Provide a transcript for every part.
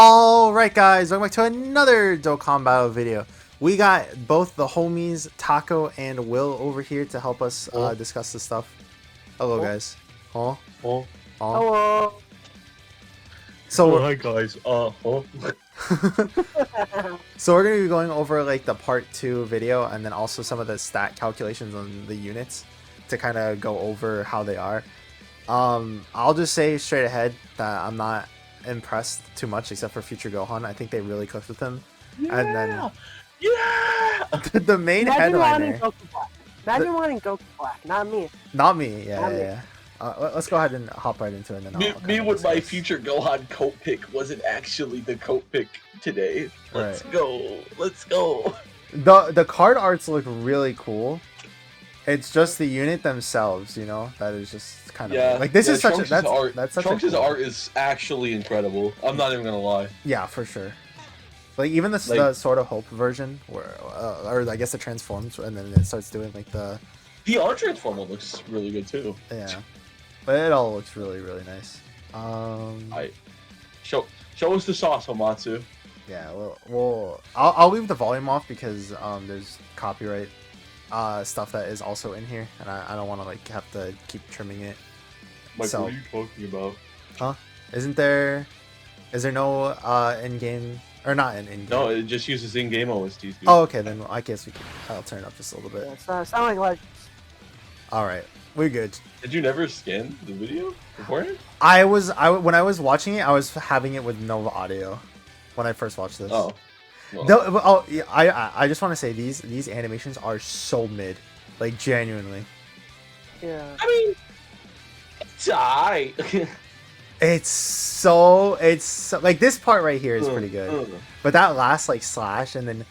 Alright guys, welcome back to another Dokkan Battle video. We got both the homies, Taco and Will, over here to help us discuss this stuff. Hello guys. Oh. Hello. So, hi guys. so we're going to be going over like the part 2 video and then also some of the stat calculations on the units to kind of go over how they are. I'll just say straight ahead that I'm not impressed too much except for Future Gohan. I think they really cooked with him. Yeah. And then Yeah. the main Imagine wanting headliner. Goku Black. Imagine wanting Goku Black, not me. Not me. Yeah, Not me. yeah. Let's go ahead and hop right into it. And then Me, I'll me kinda with my discuss. future Gohan coat pick wasn't actually the coat pick today. Let's Right. go. Let's go. The card arts look really cool. It's just the unit themselves, you know, that is just kind of Yeah. like this is such a Trunks' art. that's such Trunks' a cool, art is actually incredible. I'm not even gonna lie. yeah, for sure. Like even the Like- sort of Hope version, where or I guess it transforms and then it starts doing like the The art transformer looks really good too. yeah, but it all looks really nice. Show us the sauce, Homatsu. Yeah, well, I'll leave the volume off because there's copyright stuff that is also in here, and I don't want to like have to keep trimming it. Mike, So- what are you talking about? Is there no in-game or not in-game? No, it just uses in-game OSTs, dude. Oh, okay, then I guess I'll turn it up just a little bit. Yeah, sound like All right, we're good. Did you never scan the video beforehand? When I was watching it, I was having it with no audio when I first watched this. Oh. Well, Yeah, I just want to say these animations are so mid, like genuinely. yeah. I mean, it's alright. It's so like this part right here is pretty good, but that last like slash and then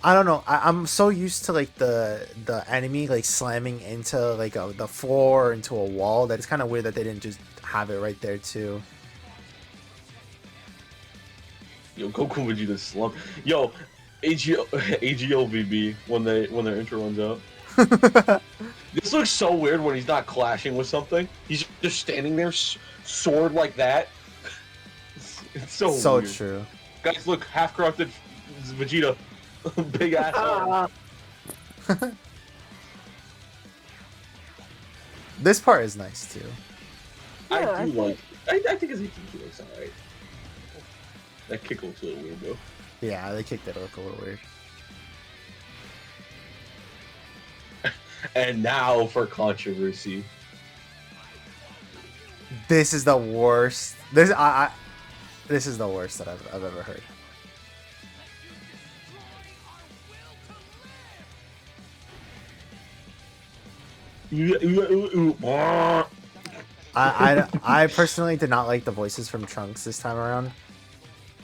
I don't know. I'm so used to like the enemy like slamming into like the floor or into a wall that it's kind of weird that they didn't just have it right there too. Yo, Goku Vegeta slump. Yo, AGOVB when their intro runs out. This looks so weird when he's not clashing with something. He's just standing there, sword like that. It's so So weird. true. Guys, look, half corrupted Vegeta, big ass arm. This part is nice too. Yeah, I do like. I think his ATG looks alright. That kick looks a little weird though. Yeah, they kicked it up a little weird. And now for controversy. This is the worst. This is the worst that I've ever heard. I personally did not like the voices from Trunks this time around.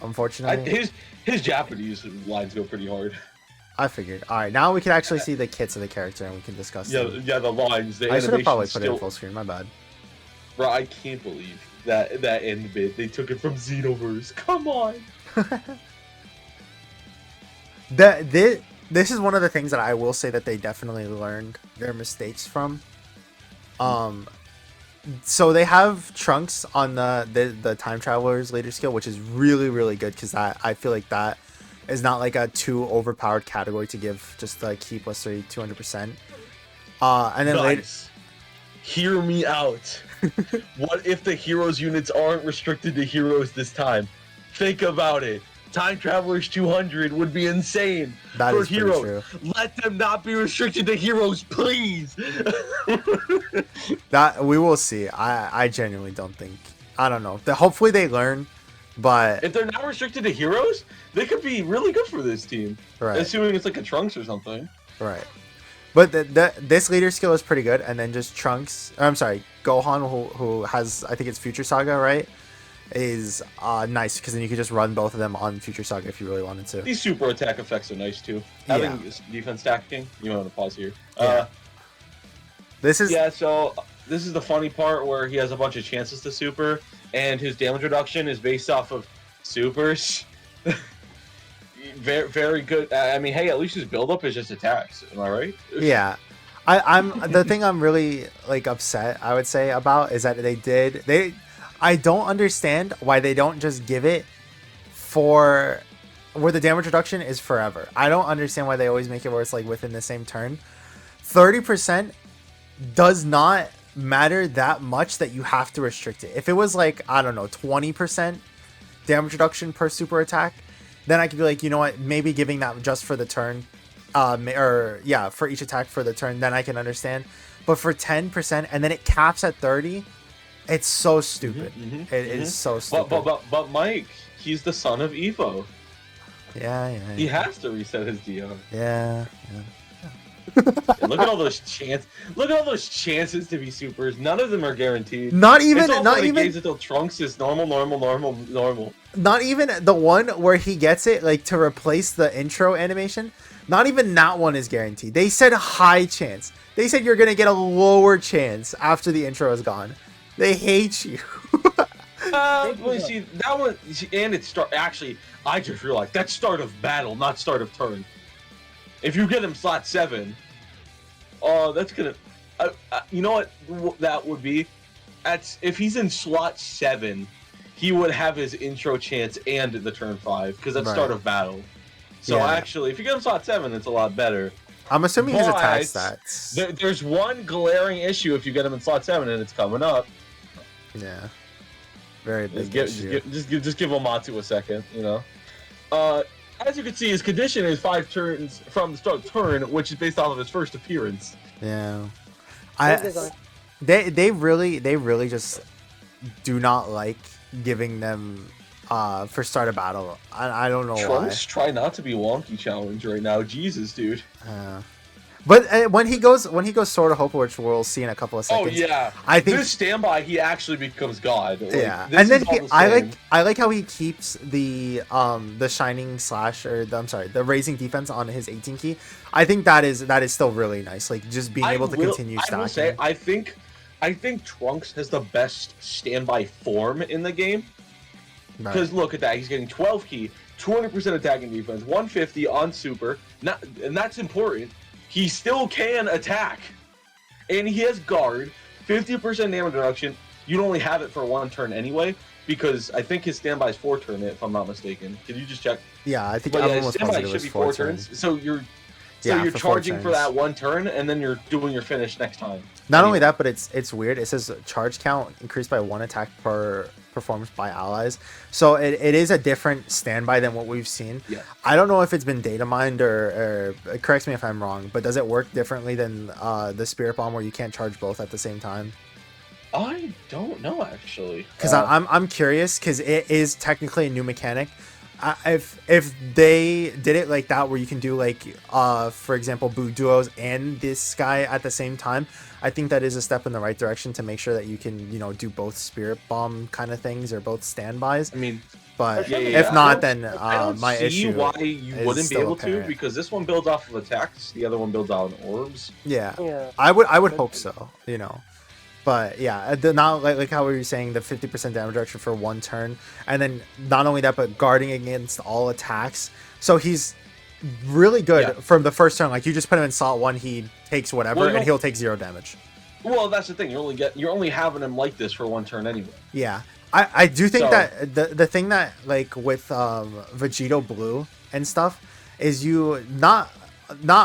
Unfortunately, His Japanese lines go pretty hard. I figured. All right, now we can actually see the kits of the character and we can discuss them. Yeah, the lines. The I should have probably animation's put it in still. full screen. My bad. Bro, I can't believe that end bit. They took it from Xenoverse. Come on. This is one of the things that I will say that they definitely learned their mistakes from. So they have Trunks on the Time Traveler's later skill, which is really good because I feel like that is not like a too overpowered category to give just to like keep let's say 200%. And then later. Guys, hear me out. What if the heroes units aren't restricted to heroes this time? Think about it. Time Travelers 200 would be insane That for is pretty heroes. true. Let them not be restricted to heroes, please. That we will see. I genuinely don't think. I don't know. Hopefully they learn, but If they're not restricted to heroes, they could be really good for this team. right, Assuming it's like a Trunks or something. right. But this leader skill is pretty good, and then just Trunks. I'm sorry, Gohan, who has I think it's Future Saga, right? Is nice because then you could just run both of them on Future Saga if you really wanted to. These super attack effects are nice too. Yeah. Having this defense stacking. You might want to pause here. Yeah. This is Yeah, so this is the funny part where he has a bunch of chances to super, and his damage reduction is based off of supers. Very good. I mean, hey, at least his buildup is just attacks. Am I right? yeah. I'm the thing I'm really like upset I would say about is that I don't understand why they don't just give it for where the damage reduction is forever. I don't understand why they always make it where it's like within the same turn. 30% does not matter that much that you have to restrict it. If it was like, I don't know, 20% damage reduction per super attack, then I could be like, you know what, maybe giving that just for the turn, for each attack for the turn, then I can understand. But for 10% and then it caps at 30, it's so stupid. It is so stupid. But Mike, he's the son of Evo. Yeah. He has to reset his DR. Yeah. Look at all those chances. Look at all those chances to be supers. None of them are guaranteed. Not even games until Trunks is normal. Not even the one where he gets it like to replace the intro animation. Not even that one is guaranteed. They said high chance. They said you're gonna get a lower chance after the intro is gone. They hate you. Well, see that one, and it's actually. I just realized that's start of battle, not start of turn. If you get him slot 7, that's gonna. You know what that would be? If he's in slot 7, he would have his intro chance and the turn 5 because that's start of battle. So actually, if you get him slot 7, it's a lot better. I'm assuming his attack stats. There's one glaring issue if you get him in slot 7 and it's coming up. Yeah. Very big just give Omatsu a second, you know. As you can see, his condition is 5 turns from the start of turn, which is based off of his first appearance. Yeah. They really just do not like giving them for start of battle. I don't know Trunks, why. Try not to be wonky challenge right now. Jesus, dude. But when he goes Sword of Hope, which we'll see in a couple of seconds. Oh yeah, I think this standby he actually becomes God. Like, yeah, and then I like how he keeps the shining slash or the raising defense on his 18 key. I think that is still really nice. Like just being able to continue stacking. I will say I think Trunks has the best standby form in the game. Because look at that, he's getting 12 key, 200% attacking defense, 150 on super. And that's important. He still can attack. And he has guard, 50% damage reduction. You'd only have it for 1 turn anyway, because I think his standby is 4 turn, if I'm not mistaken. Could you just check? Yeah, I think his standby should be 4 turns. So you're charging for that 1 turn, and then you're doing your finish next time. Not only that, but it's weird. It says charge count increased by 1 attack per performance by allies. So it is a different standby than what we've seen. Yeah. I don't know if it's been data mined or correct me if I'm wrong, but does it work differently than the Spirit Bomb where you can't charge both at the same time? I don't know actually. Because I'm curious because it is technically a new mechanic. If they did it like that where you can do like for example Boo duos and this guy at the same time, I think that is a step in the right direction to make sure that you can do both Spirit Bomb kind of things or both standbys. I mean, but if not, then I don't my see issue why you wouldn't be able apparent. to, because this one builds off of attacks, the other one builds on orbs. Yeah. I would hope so, But yeah, not like how we were saying, the 50% damage reduction for 1 turn, and then not only that, but guarding against all attacks. So he's really good from the first turn. Like you just put him in slot 1, he takes whatever, and he'll take 0 damage. Well, that's the thing. You're only having him like this for 1 turn anyway. Yeah, I do think that the thing that like with Vegito Blue and stuff is you not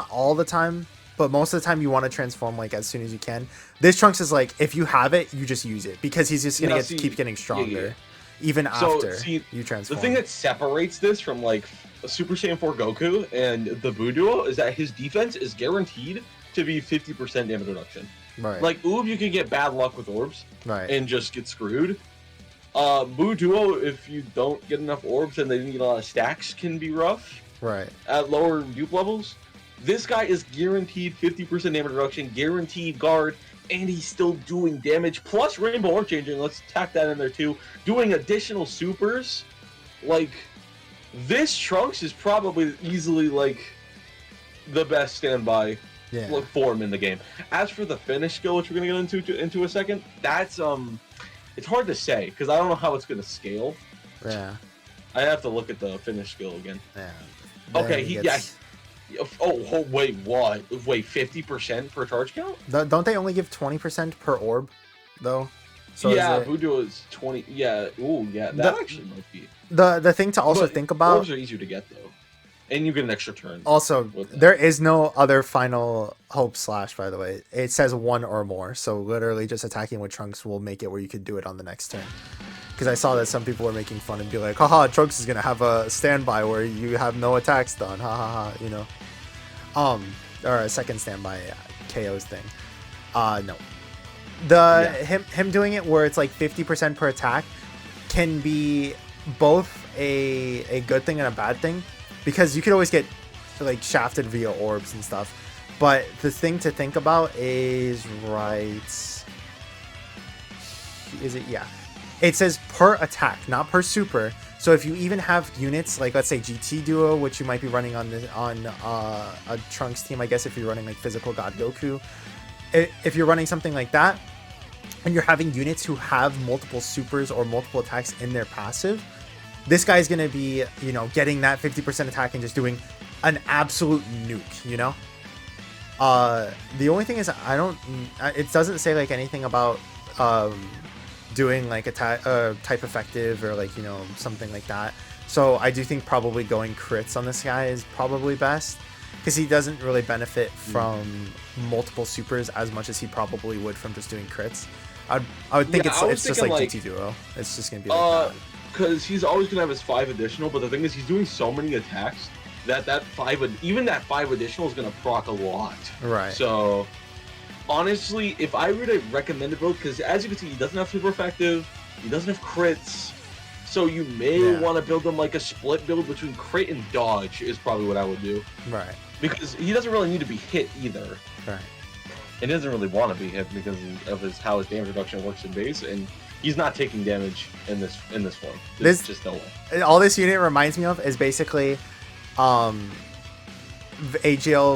all the time, but most of the time you want to transform like as soon as you can. This Trunks is like, if you have it, you just use it because he's just gonna keep getting stronger, even after you transform. The thing that separates this from like Super Saiyan 4 Goku and the Buu duo is that his defense is guaranteed to be 50% damage reduction. Right. Like Oob, you can get bad luck with orbs, right, and just get screwed. Buu duo, if you don't get enough orbs and they didn't get a lot of stacks, can be rough. Right. At lower dupe levels. This guy is guaranteed 50% damage reduction, guaranteed guard, and he's still doing damage. Plus Rainbow Orb Changing, let's tack that in there too. Doing additional supers. Like, this Trunks is probably easily, like, the best standby form in the game. As for the finish skill, which we're going to get into a second, that's, it's hard to say, because I don't know how it's going to scale. Yeah. I have to look at the finish skill again. Yeah. Okay, Oh, wait, what? Wait, 50% per charge count? Don't they only give 20% per orb, though? So yeah, is it, Voodoo is 20. Yeah, ooh, yeah, that actually might be. the thing to also But think about. orbs are easier to get though, and you get an extra turn. Also, with that. there is no other final hope slash, by the way. It says one or more. So literally just attacking with Trunks will make it where you could do it on the next turn. Because I saw that some people were making fun and be like, haha, Trunks is going to have a standby where you have no attacks done. Ha ha ha, you know. Or a second standby KOs thing. No. Him doing it where it's like 50% per attack can be both a good thing and a bad thing. Because you could always get like shafted via orbs and stuff. But the thing to think about is yeah. It says per attack, not per super. So if you even have units like, let's say GT Duo, which you might be running on a Trunks team, I guess if you're running like Physical God Goku, if you're running something like that, and you're having units who have multiple supers or multiple attacks in their passive, this guy's going to be, you know, getting that 50% attack and just doing an absolute nuke, you know? The only thing is it doesn't say like anything about doing like a type effective or like, you know, something like that. So I do think probably going crits on this guy is probably best, because he doesn't really benefit from multiple supers as much as he probably would from just doing crits. I would think it's just like GT Duo. It's just going to be like that. Because he's always gonna have his 5 additional, but the thing is, he's doing so many attacks that even that 5 additional is gonna proc a lot. Right. So, honestly, if I were to recommend a build, because as you can see, he doesn't have super effective, he doesn't have crits, so you may want to build him like a split build between crit and dodge is probably what I would do. Right. Because he doesn't really need to be hit either. Right. And he doesn't really want to be hit because of how his damage reduction works in base, and he's not taking damage in this form. There's just no way. All this unit reminds me of is basically AGL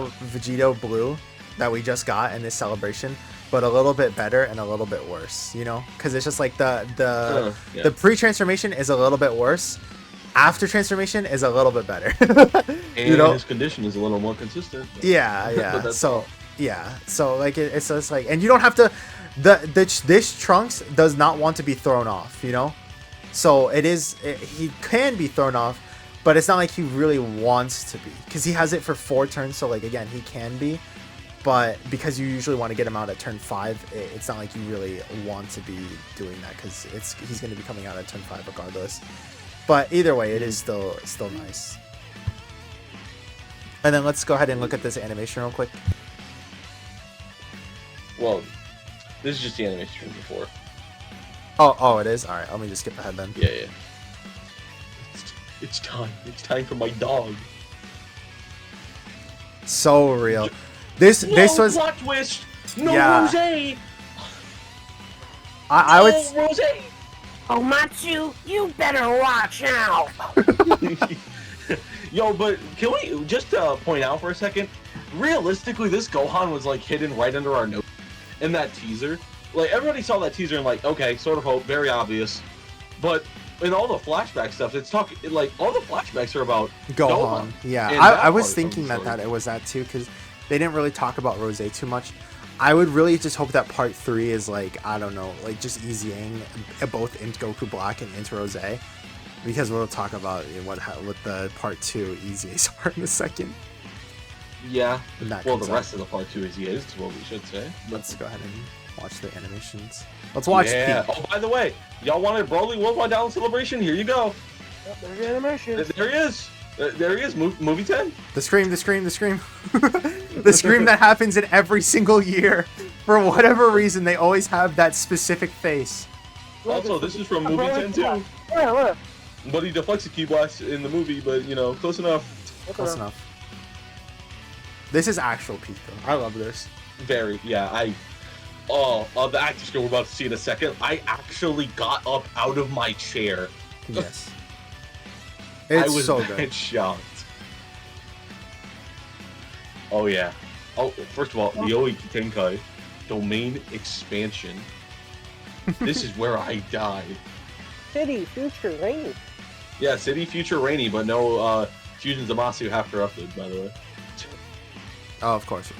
Vegito Blue that we just got in this celebration, but a little bit better and a little bit worse, you know? Because it's just like the pre-transformation is a little bit worse. After transformation is a little bit better. And you know? His condition is a little more consistent. Yeah. So like it's just like, and you don't have to. This Trunks does not want to be thrown off, you know? So he can be thrown off, but it's not like he really wants to be, because he has it for 4 turns, so like, again, he can be, but because you usually want to get him out at turn 5, it's not like you really want to be doing that, because he's going to be coming out at turn 5 regardless. But either way, it is still nice. And then let's go ahead and look at this animation real quick. Well, this is just the animation from before. Oh, it is? Alright, let me just skip ahead then. Yeah. It's time. It's time for my dog. So real. This was plot twist. No Yeah. Rosé. I would Rosé. Oh, Matsu, you better watch out! Yo, but can we just point out for a second? Realistically, this Gohan was like hidden right under our nose in that teaser. Like, everybody saw that teaser and like, okay, sort of hope, very obvious. But in all the flashback stuff, it's talking like all the flashbacks are about Gohan. Yeah, I was thinking that it was that too, because they didn't really talk about Rosé too much. I would really just hope that part 3 is like, I don't know, like just easying both into Goku Black and into Rosé, because we'll talk about what the part 2 easies are in a second. Yeah. Well, the out. rest of the part 2 is what we should say. Let's go ahead and watch the animations. Let's watch. Yeah. Oh, by the way, y'all wanted Broly Worldwide Down Celebration? Here you go. Yep, there's your animation. There he is. There he is. Movie 10. The scream. The scream that happens in every single year. For whatever reason, they always have that specific face. Also, this is from movie 10 too. Yeah, look. But he deflects a key blast in the movie, but you know, close enough. Close enough. This is actual peak though. I love this. Very, yeah. The actor skill we're about to see in a second. I actually got up out of my chair. Yes. I was so good. shocked. Oh yeah. Oh, first of all, Ryōi Tenkai domain expansion. This is where I died. City, future, rainy. Yeah, City, future, rainy, but no Fusion Zamasu half corrupted, by the way. Oh, of course.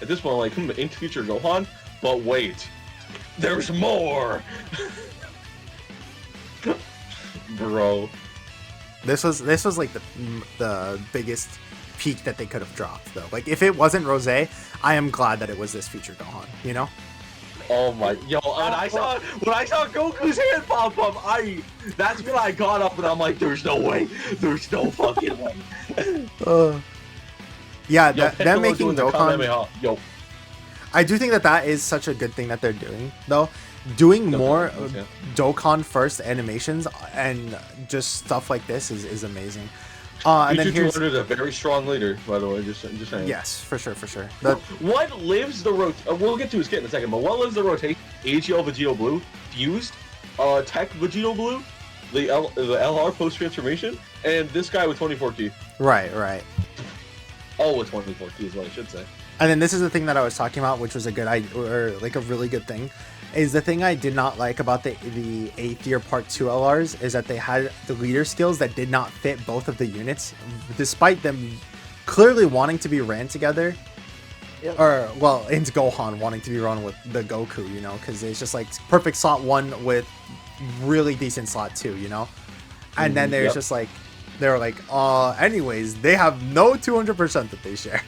At this point, like, into future Gohan, But wait, there's more, bro. This was like the biggest peak that they could have dropped though. Like if it wasn't Rose, I am glad that it was this feature Gohan. You know? Oh my, yo! When I saw Goku's hand pop up, that's when I got up and I'm like, there's no way, there's no fucking way. Yeah, Yo, them making Dokkan. Yo, I do think that is such a good thing that they're doing though. Doing more Dokkan first animations and just stuff like this is amazing. And then here's 200 is a very strong leader, by the way. Just saying. Yes, for sure. What lives the we'll get to his kit in a second, but what lives the rotation? AGL Vegito Blue, Fused, Tech Vegito Blue, the LR post transformation, and this guy with 24 key. Right. Oh, with 24 key is what I should say. And then this is the thing that I was talking about, which was a really good thing, is the thing I did not like about the 8th year Part 2 LRs is that they had the leader skills that did not fit both of the units, despite them clearly wanting to be ran together. Yep. Or, well, into Gohan wanting to be run with the Goku, you know, because it's just like perfect slot 1 with really decent slot 2, you know? And then there's just like, they were like, anyways, they have no 200% that they share.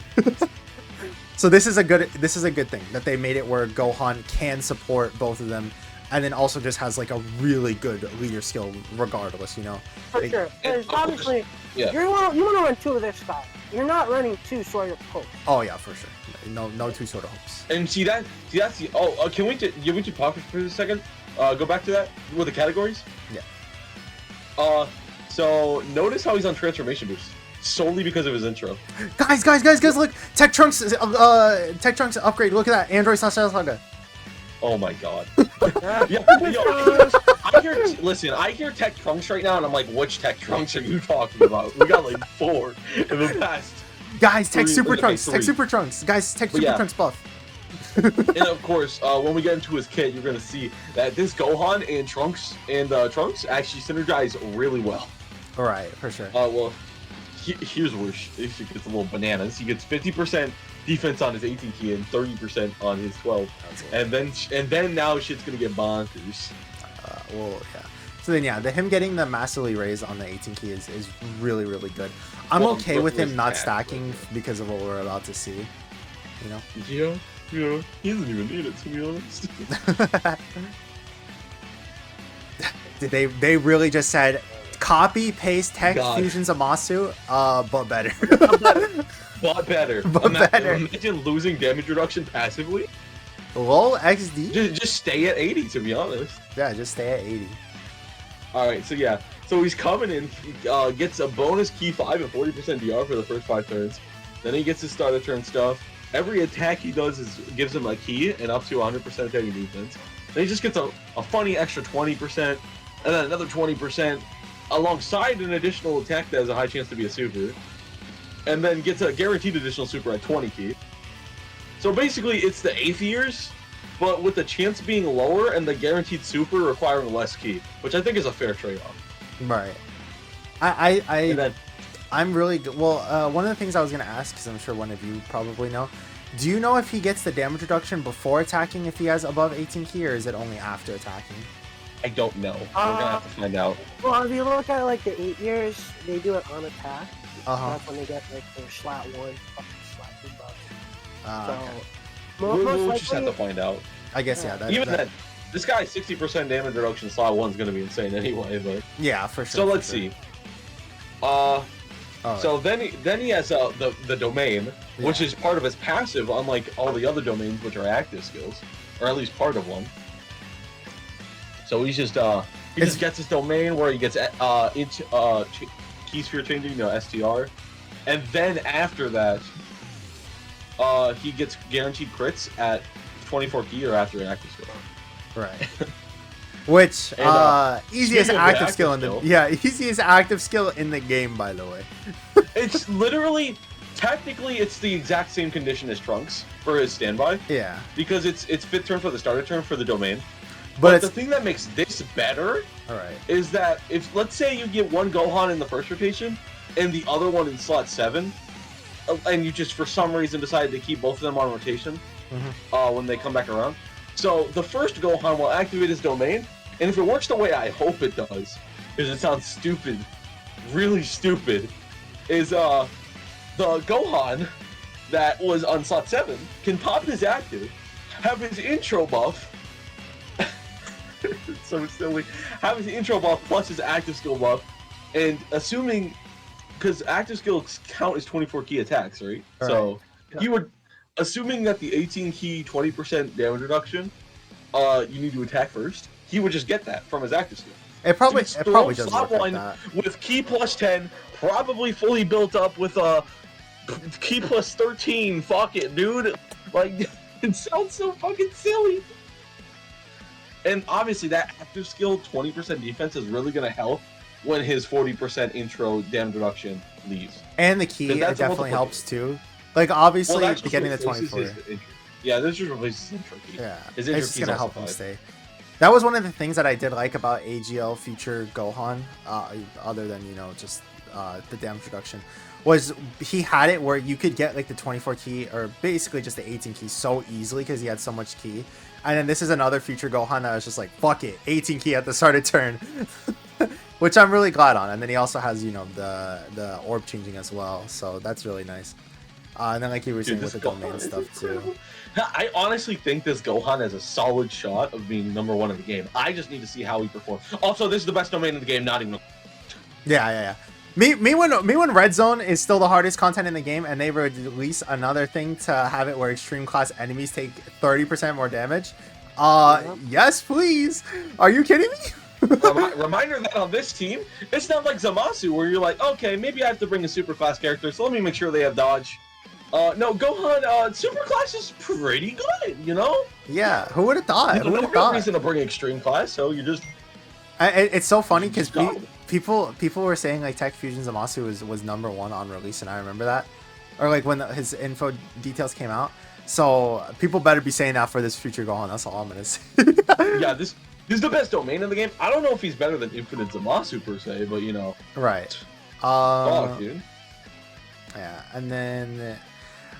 So this is a good thing that they made it where Gohan can support both of them, and then also just has like a really good leader skill regardless, you know. For sure. Because obviously, you want to run 2 of this guy. You're not running 2 Sword of Hope. Oh yeah, for sure. No 2 Sword of Hopes. And that's the can we just pause for a second? Go back to that with the categories. Yeah. So notice how he's on transformation boost. Solely because of his intro. Guys, look! Tech Trunks upgrade. Look at that. Android / Saga. Oh my god. I hear Tech Trunks right now and I'm like, which Tech Trunks are you talking about? We got like 4 in the past. Guys, Tech Super Trunks. Guys, Tech Super Trunks buff. And of course, when we get into his kit, you're gonna see that this Gohan and Trunks actually synergize really well. Alright, for sure. Well, here's where she gets a little bananas. He gets 50% defense on his 18 key and 30% on his 12. And then now shit's gonna get bonkers. Well, yeah. So then, him getting the massively raised on the 18 key is really, really good. I'm okay with him not stacking because of what we're about to see. You know? Yeah. He doesn't even need it, to be honest. They really just said, copy, paste, Tech Fusion Zamasu, but better. But better. Imagine losing damage reduction passively. Lol, XD? Just stay at 80, to be honest. Yeah, just stay at 80. Alright, so he's coming in, gets a bonus key 5 and 40% DR for the first 5 turns. Then he gets his start of turn stuff. Every attack he does gives him a key and up to 100% attacking defense. Then he just gets a funny extra 20%, and then another 20%, alongside an additional attack that has a high chance to be a super. And then gets a guaranteed additional super at 20 key. So basically, it's the 8th years, but with the chance being lower and the guaranteed super requiring less key, which I think is a fair trade-off. Right. I'm really good. Well, one of the things I was going to ask, because I'm sure one of you probably know, do you know if he gets the damage reduction before attacking if he has above 18 key, or is it only after attacking? I don't know. We're going to have to find out. Well, if you look at like the 8 years, they do it on attack. That's when they get like their slat 1, slat 2 buffs. We'll just have to find out. I guess, then, this guy's 60% damage reduction slot 1 is going to be insane anyway, but... Yeah, for sure. So let's see. So then he has the domain, which is part of his passive, unlike all the other domains, which are active skills, or at least part of one. So he's just just gets his domain where he gets key sphere changing, STR, and then after that, he gets guaranteed crits at 24 key or after an active skill. Right. Which easiest active skill in the easiest active skill in the game, by the way. It's literally, technically, it's the exact same condition as Trunks for his standby. Yeah. Because it's 5th turn for the starter turn for the domain. But the thing that makes this better, is that if let's say you get one Gohan in the first rotation and the other one in slot 7, and you just for some reason decided to keep both of them on rotation, when they come back around. So the first Gohan will activate his domain, and if it works the way I hope it does, because it sounds stupid, really stupid, is the Gohan that was on slot 7 can pop his active, have his intro buff. It's so silly. Have his intro buff plus his active skill buff, and assuming, because active skills count as 24 key attacks, right? So he would, assuming that the 18 key 20% damage reduction, you need to attack first. He would just get that from his active skill. It probably does slot work 1 like that. with key plus 10, probably fully built up with key plus 13. Fuck it, dude. Like, it sounds so fucking silly. And obviously, that active skill 20% defense is really gonna help when his 40% intro damage reduction leaves. And the key, it definitely helps too. Like, obviously, getting the 24. Yeah, this just replaces his intro key. Yeah, it's just gonna help him stay. That was one of the things that I did like about AGL Future Gohan, other than, you know, just the damage reduction, was he had it where you could get like the 24 key or basically just the 18 key so easily because he had so much key. And then this is another Future Gohan that was just like, fuck it, 18 key at the start of turn. Which I'm really glad on. And then he also has, you know, the orb changing as well. So that's really nice. And then like you were saying with the domain stuff too. I honestly think this Gohan has a solid shot of being #1 in the game. I just need to see how he performs. Also, this is the best domain in the game, not even. Yeah. Me when Red Zone is still the hardest content in the game, and they release another thing to have it where extreme class enemies take 30% more damage. Yes, please. Are you kidding me? Reminder that on this team, it's not like Zamasu where you're like, okay, maybe I have to bring a super class character, so let me make sure they have dodge. No, Gohan, super class is pretty good, you know? Yeah, who would have thought? Who would have thought? No reason to bring extreme class, so you just... It's so funny because people were saying like Tech Fusion Zamasu was #1 on release, and I remember that. Or like when his info details came out. So people better be saying that for this Future Gohan, that's all I'm gonna say. Yeah, this is the best domain in the game. I don't know if he's better than Infinite Zamasu per se, but you know. Right. Dog, dude. Yeah, and then...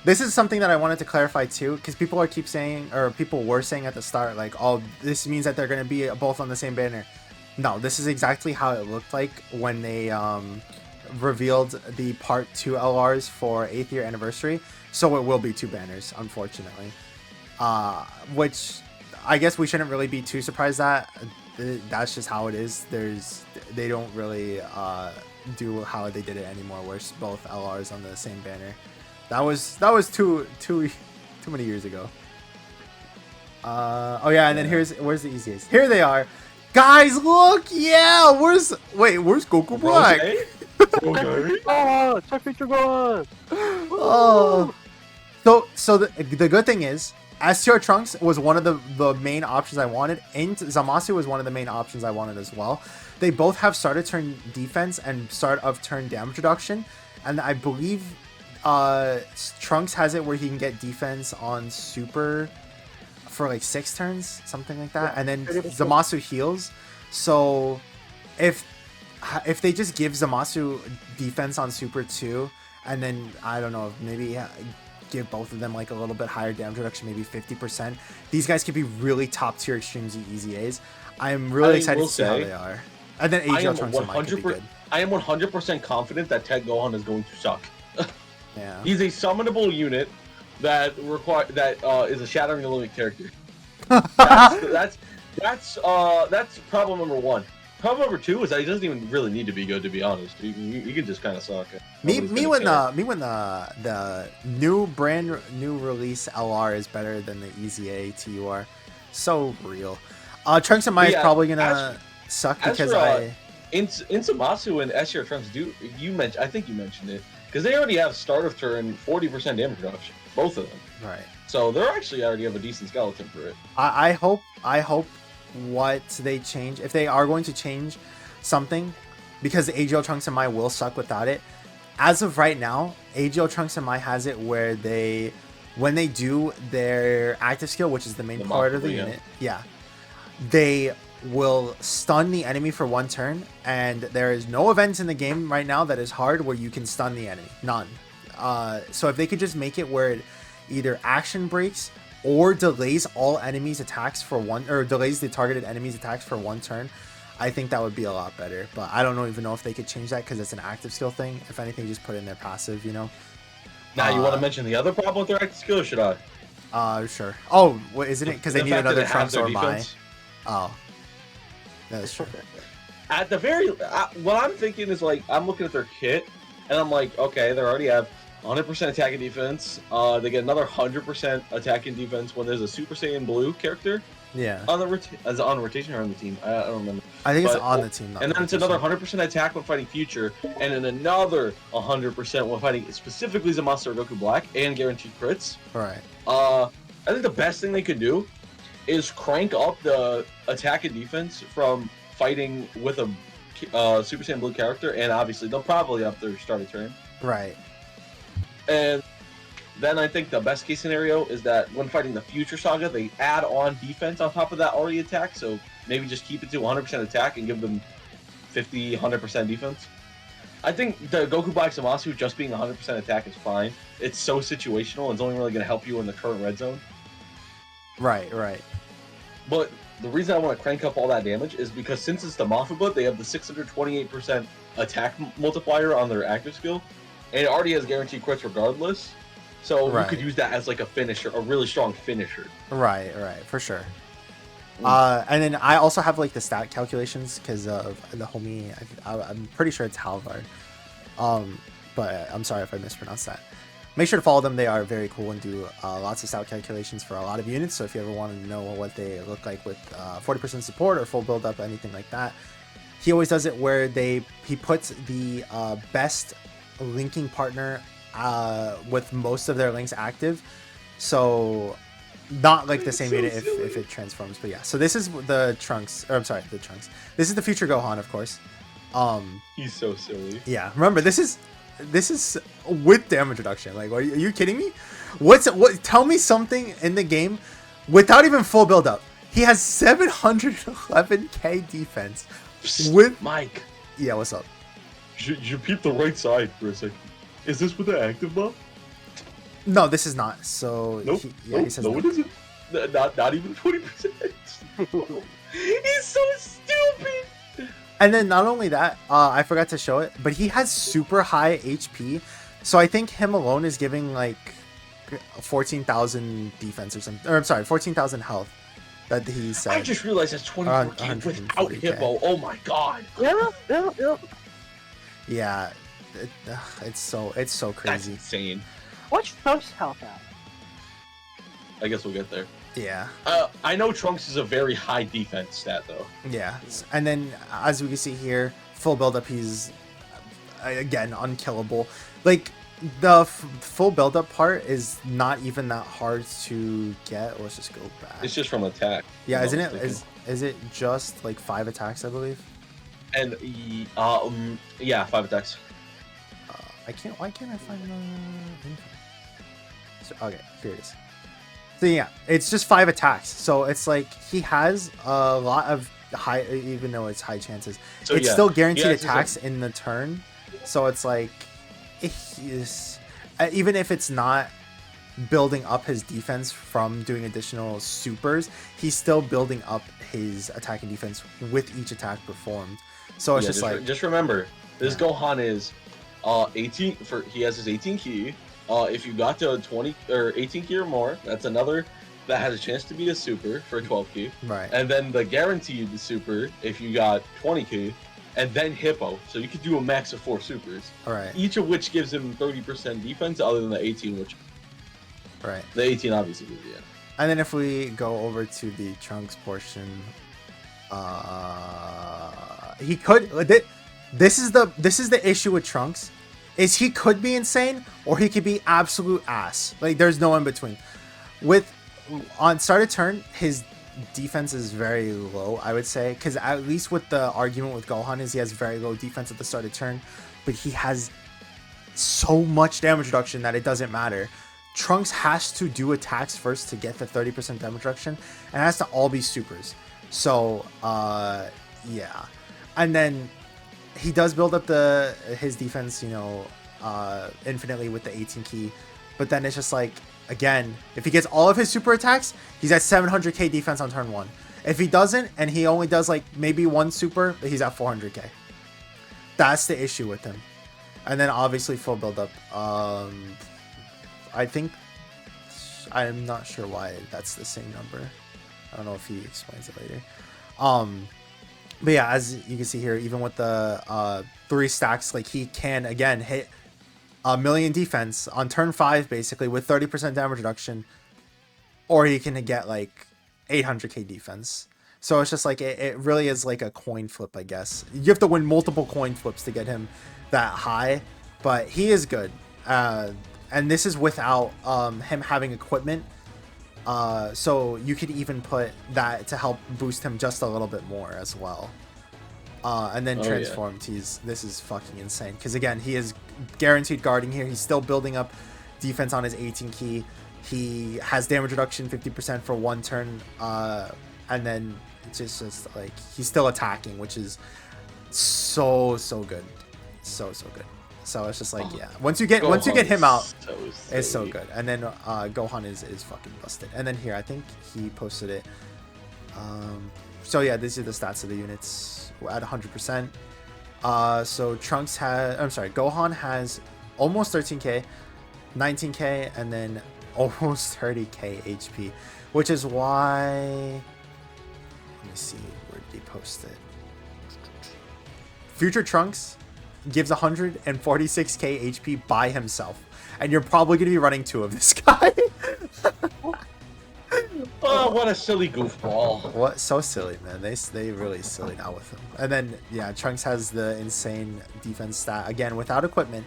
This is something that I wanted to clarify too, because people were saying at the start, like, oh, this means that they're going to be both on the same banner. No, this is exactly how it looked like when they revealed the Part 2 LRs for 8th year anniversary. So it will be 2 banners, unfortunately. Which I guess we shouldn't really be too surprised at. That's just how it is. They don't really do how they did it anymore, where it's both LRs on the same banner. That was too many years ago. Oh yeah, and then where's the easiest? Here they are, guys. Look, yeah. Where's Goku Black? Okay. Oh, check Future Gohan. Oh. So the good thing is, STR Trunks was one of the main options I wanted, and Zamasu was one of the main options I wanted as well. They both have start of turn defense and start of turn damage reduction, and I believe Trunks has it where he can get defense on super for like 6 turns, something like that, and then Zamasu heals. So if they just give Zamasu defense on super 2, and then I don't know, maybe give both of them like a little bit higher damage reduction, maybe 50%, these guys could be really top tier extreme Z Easy A's. I'm really excited to see how they are. And then AGL Trunks could be good. I am 100% confident that Tech Gohan is going to suck. Yeah. He's a summonable unit that is a Shattering the Limit character. That's problem number 1. Problem number 2 is that he doesn't even really need to be good, to be honest. He can just kind of suck. Me when the new release LR is better than the Easy A TUR. So real. Trunks and Mai is probably gonna suck because Zamasu and SR Trunks I think you mentioned it. Because they already have start of turn 40% damage reduction, both of them. Right. So they're actually already have a decent skeleton for it. I hope what they change, if they are going to change something, because AGL Trunks and Mai will suck without it. As of right now, AGL Trunks and Mai has it where when they do their active skill, which is the main part of the unit, they will stun the enemy for 1 turn, and there is no event in the game right now that is hard where you can stun the enemy. None. So if they could just make it where it either action breaks or delays all enemies attacks for one, or delays the targeted enemies attacks for 1 turn, I think that would be a lot better. But I don't even know if they could change that because it's an active skill thing. If anything, just put in their passive, you know. Now, you want to mention the other problem with their active skill, or should I? Sure. Oh, what, isn't it? Because they need another Trunks or Mai. defense. Oh, that is true. At the very, what I'm thinking is like, I'm looking at their kit, and I'm like, okay, they already have 100% attack and defense. They get another 100% attack and defense when there's a Super Saiyan Blue character. Yeah. On the on rotation or on the team, I don't remember. I think it's on the team. And then it's another 100% attack when fighting Future, and then another 100% when fighting specifically Zamasu or Goku Black, and guaranteed crits. Right. I think the best thing they could do is crank up the attack and defense from fighting with a Super Saiyan Blue character, and obviously they'll probably up their start of turn. Right. And then I think the best case scenario is that when fighting the Future Saga, they add on defense on top of that already attack. So maybe just keep it to 100% attack and give them 50, 100% defense. I think the Goku Black Zamasu just being 100% attack is fine. It's so situational, and it's only really going to help you in the current red zone. Right, right. But the reason I want to crank up all that damage is because since it's the Mafaba, they have the 628% attack multiplier on their active skill, and it already has guaranteed crits regardless. So you could use that as like a finisher, a really strong finisher. Right, for sure. And then I also have like the stat calculations because of the homie. I'm pretty sure it's Halvard. But I'm sorry if I mispronounced that. Make sure to follow them. They are very cool and do lots of stat calculations for a lot of units. So if you ever want to know what they look like with 40% support or full build up, anything like that, he always does it where he puts the best linking partner with most of their links active. So not like the same so unit if it transforms, but yeah. So this is the Trunks, or I'm sorry, the Trunks. This is the future Gohan, of course. He's so silly. Yeah, remember this is with damage reduction. Like, are you kidding me? What? Tell me something in the game without even full build up. He has 711k defense with Mike. Yeah, what's up? You peep the right side for a second. Is this with the active buff? No, this is not. So nope. He says no, it isn't. Not even 20%. He's so stupid. And then not only that, I forgot to show it, but he has super high HP. So I think him alone is giving like 14,000 defense or something. Or I'm sorry, 14,000 health. That he said. I just realized that's 24k without Hippo. Oh my god. Yeah. It's so crazy. That's insane. What's Trunks' health at? I guess we'll get there. Yeah. I know Trunks is a very high defense stat though. Yeah. And then as we can see here, full buildup, he's again unkillable. Like the full buildup part is not even that hard to get. Let's just go back. It's just from attack. Yeah, isn't it? Is it just like 5 attacks, I believe? And yeah, 5 attacks. Why can't I find the info? So, okay, here it is. So yeah, it's just 5 attacks. So it's like he has a lot of high, even though it's high chances. So it's still guaranteed attacks in the turn. So it's like, even if it's not building up his defense from doing additional supers, he's still building up his attack and defense with each attack performed. So it's just remember, this Gohan is 18 he has his 18 key. If you got to 20 or 18 key or more, that's another that has a chance to be a super for 12 key. Right. And then the guaranteed super if you got 20 key, and then Hippo. So you could do a max of 4 supers. All right. Each of which gives him 30% defense, other than the 18, which. Right. The 18 obviously gives, yeah. And then if we go over to the Trunks portion, he could. This is the issue with Trunks, is he could be insane or he could be absolute ass. Like there's no in between. On start of turn, his defense is very low, I would say, because at least with the argument with Gohan is he has very low defense at the start of turn, but he has so much damage reduction that it doesn't matter. Trunks has to do attacks first to get the 30% damage reduction, and it has to all be supers. So yeah, and then he does build up his defense, infinitely with the 18 key, but then it's just like again, if he gets all of his super attacks, he's at 700k defense on turn 1. If he doesn't, and he only does like maybe one super, he's at 400k. That's the issue with him. And then obviously full build up. I think, I'm not sure why that's the same number. I don't know if he explains it later. But yeah, as you can see here, even with the 3 stacks, like he can again hit a million defense on turn 5 basically with 30% damage reduction, or he can get like 800k defense. So it's just like it really is like a coin flip, I guess. You have to win multiple coin flips to get him that high, but he is good. And this is without him having equipment. So you could even put that to help boost him just a little bit more as well. And then transformed, this is fucking insane. Because again, he is guaranteed guarding here. He's still building up defense on his 18 key. He has damage reduction 50% for 1 turn. And then it's just like he's still attacking, which is so good. So good. So it's just like, yeah, once you get him out, it's so good. And then Gohan is fucking busted. And then here I think he posted it. So yeah, these are the stats of the units at 100%. So Trunks Gohan has almost 13k, 19k, and then almost 30k HP, which is why, let me see, where did he post it? Future Trunks gives 146k HP by himself, and you're probably going to be running 2 of this guy. Oh, what a silly goofball. What? So silly, man. They really silly now with him. And then, yeah, Trunks has the insane defense stat, again, without equipment.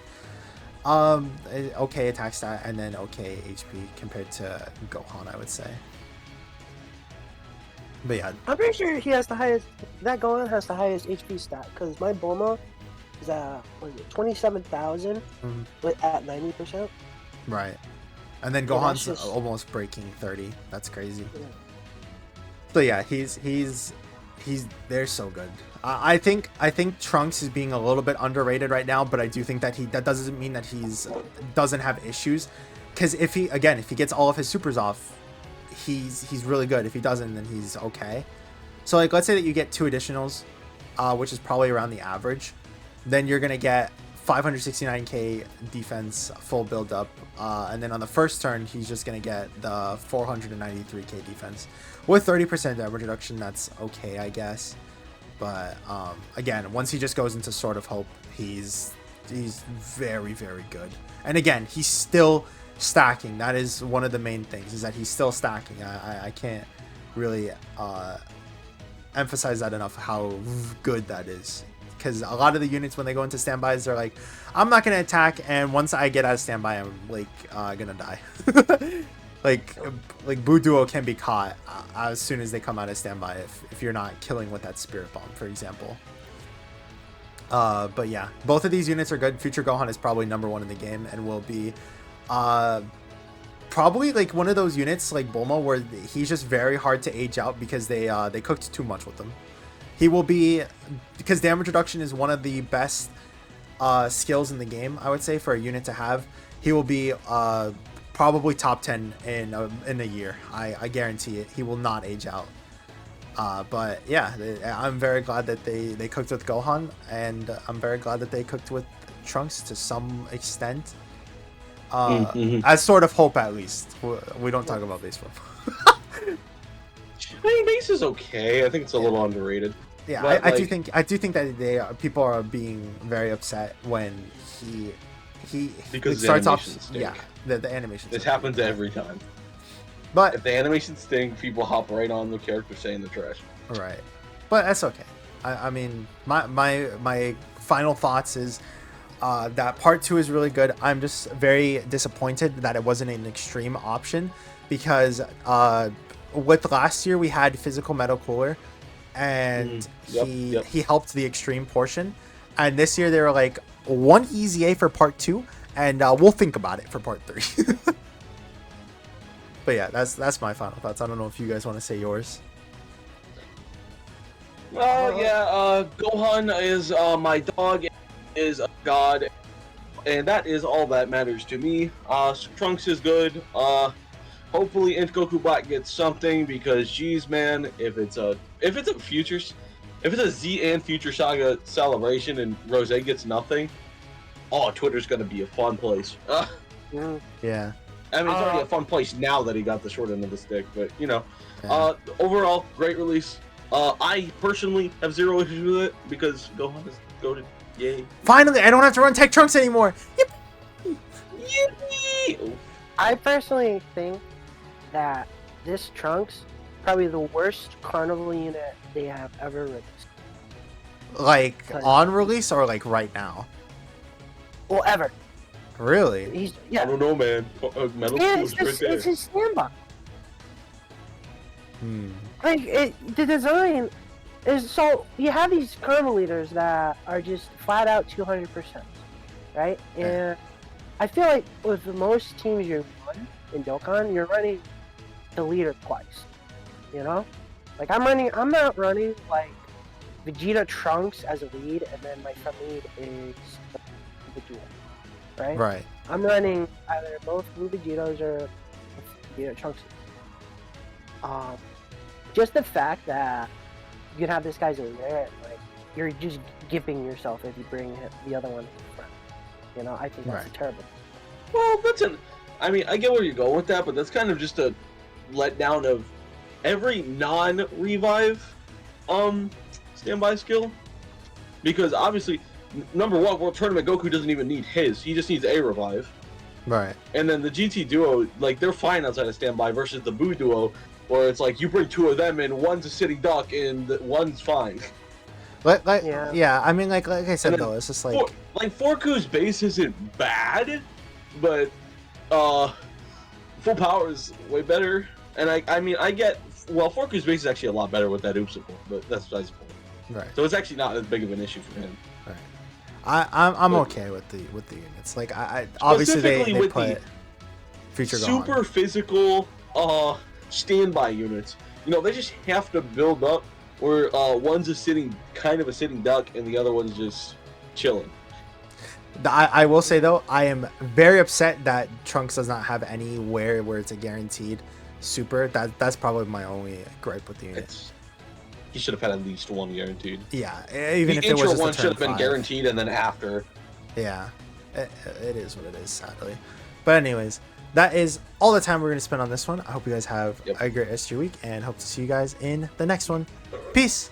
Okay attack stat, and then okay HP compared to Gohan, I would say. But yeah. I'm pretty sure he has the highest, that Gohan has the highest HP stat, because my Bulma is at, 27,000 at 90%. Right. And then Gohan's just almost breaking 30. That's crazy. Yeah. So yeah, they're so good. I think Trunks is being a little bit underrated right now, but I do think that that doesn't mean that doesn't have issues, because if he gets all of his supers off, he's really good. If he doesn't, then he's okay. So like, let's say that you get 2 additionals, which is probably around the average, then you're gonna get 569k defense full build up, and then on the first turn he's just gonna get the 493k defense with 30% damage reduction. That's okay, I guess. But again, once he just goes into Sword of Hope, he's very good. And again, he's still stacking. That is one of the main things, is that he's still stacking. I can't really emphasize that enough, how good that is. Because a lot of the units, when they go into standbys, they're like, I'm not going to attack, and once I get out of standby, I'm like going to die. like Buu Duo can be caught as soon as they come out of standby if you're not killing with that Spirit Bomb, for example. But yeah, both of these units are good. Future Gohan is probably #1 in the game, and will be probably like one of those units like Bulma where he's just very hard to age out, because they cooked too much with him. He will be, because damage reduction is one of the best skills in the game, I would say, for a unit to have. He will be probably top 10 in a year. I guarantee it. He will not age out. But yeah, I'm very glad that they cooked with Gohan, and I'm very glad that they cooked with Trunks to some extent. As Sword of Hope, at least. We don't talk about base form. I mean, base is okay. I think it's a little underrated. Yeah, I do think that people are being very upset when he because like, starts off. Stink. Yeah, the animation. This happens every time. But if the animations stink, people hop right on the character saying the trash. Right, but that's okay. I mean, my final thoughts is that part 2 is really good. I'm just very disappointed that it wasn't an extreme option, because with last year we had physical metal cooler, and he helped the extreme portion, and this year they were like, 1 easy A for part 2, and we'll think about it for part 3. But yeah, that's my final thoughts. I don't know if you guys want to say yours. Gohan is my dog, is a god, and that is all that matters to me. Trunks is good. hopefully Goku Black gets something because, geez, man, if it's a Z and Future Saga celebration and Rose gets nothing, oh, Twitter's gonna be a fun place. Yeah. I mean, it's already a fun place now that he got the short end of the stick, but you know, Yeah. overall, great release. I personally have zero issues with it because Gohan is goated. Yay! Finally, I don't have to run Tech Trunks anymore. Yep. Yippee! I personally think that this Trunks probably the worst carnival unit they have ever released. Like on release or like right now? Well, ever. Really? He's I yeah. don't know, man. Metal Yeah, School's right there. it's his standby. Hmm. Like the design is so you have these carnival leaders that are just flat out 200%, right? And I feel like with most teams you run in Dokkan, you're running the leader twice. You know, like I'm not running like Vegeta Trunks as a lead, and then my front lead is the duo, right? Right. I'm running either both Blue Vegetos or Vegeta Trunks. Just the fact that you can have this guy's in there, like you're just giving yourself if you bring the other one to the front. You know, I think that's terrible. Well, I mean, I get where you're going with that, but that's kind of just a letdown of every non-revive standby skill. Because obviously, number one, World Tournament Goku doesn't even need his. He just needs a revive. Right. And then the GT duo, like, they're fine outside of standby versus the Buu duo, where it's like you bring two of them and one's a sitting duck and one's fine. Yeah. I mean, like I said though, it's just like Forku's base isn't bad, but full power is way better. And I mean, I get Forku's base is actually a lot better with that oops support, but that's besides the point. Right. So it's actually not as big of an issue for him. Right. I'm okay with the units. Like I obviously they put Future Gohan. Super physical standby units. You know, they just have to build up where one's a sitting duck and the other one's just chilling. I will say though, I am very upset that Trunks does not have anywhere where it's a guaranteed super. That's probably my only gripe with the unit. He should have had at least one guaranteed. Yeah, even the if it was just one a turn should have been 5. guaranteed, and then after. Yeah, it is what it is, sadly. But anyways, that is all the time we're going to spend on this one. I hope you guys have a great rest of your week, and hope to see you guys in the next one. Peace!